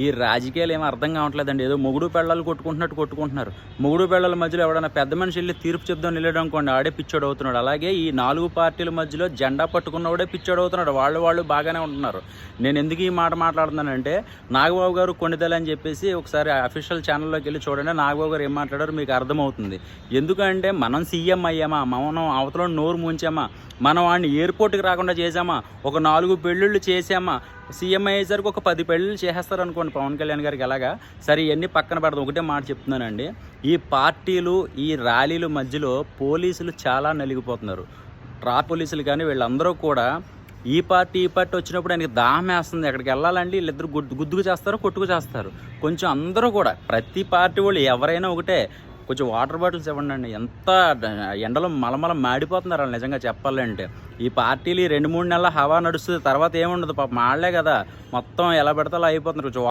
ఈ రాజకీయాలు ఏమీ అర్థం కావట్లేదండి. ఏదో మొగుడు పెళ్ళాలు కొట్టుకుంటున్నట్టు కొట్టుకుంటున్నారు. మొగుడు పెళ్ళాల మధ్యలో ఎవడైనా పెద్ద మనిషి వెళ్ళి తీర్పు చెప్దాం వెళ్ళాడు అనుకోండి, ఆడే పిచ్చోడు అవుతున్నాడు. అలాగే ఈ 4 పార్టీల మధ్యలో జెండా పట్టుకున్నవాడే పిచ్చోడు అవుతున్నాడు. వాళ్ళు బాగానే ఉంటున్నారు. నేను ఎందుకు ఈ మాట మాట్లాడుతున్నానంటే, నాగబాబు గారు కొన్నిదెల అని చెప్పేసి ఒకసారి అఫీషియల్ ఛానల్లోకి వెళ్ళి చూడండి. నాగబాబు గారు ఏం మాట్లాడారో మీకు అర్థమవుతుంది. ఎందుకంటే మనం సీఎం అయ్యామా, మనం అవతల నోరు ముంచామా, మనం వాడిని ఎయిర్పోర్ట్కి రాకుండా చేసామా, ఒక 4 పెళ్ళిళ్ళు చేసామా, సీఎం అయ్యేసరికి ఒక 10 పెళ్ళిళ్ళు చేసేస్తారు అనుకోండి పవన్ కళ్యాణ్ గారికి. ఎలాగా సరే ఇవన్నీ పక్కన పెడదాం. ఒకటే మాట చెప్తున్నానండి, ఈ పార్టీలు ఈ ర్యాలీల మధ్యలో పోలీసులు చాలా నలిగిపోతున్నారు. పోలీసులు కానీ వీళ్ళందరూ కూడా ఈ పార్టీ వచ్చినప్పుడు ఆయనకి దాహం వేస్తుంది, ఎక్కడికి వెళ్ళాలండి వీళ్ళిద్దరు గుద్దుకు చేస్తారు, కొట్టుకు చేస్తారు. కొంచెం అందరూ కూడా ప్రతి పార్టీ వాళ్ళు ఎవరైనా ఒకటే, కొంచెం వాటర్ బాటిల్స్ ఇవ్వండి అండి. ఎంత ఎండలో మలమల మాడిపోతున్నారు వాళ్ళు నిజంగా చెప్పాలంటే. ఈ పార్టీలు 2-3 నెలల హవా నడుస్తుంది, తర్వాత ఏముండదు. పాపం వాళ్ళే కదా మొత్తం ఎలా పెడితే అలా అయిపోతున్నారు. కొంచెం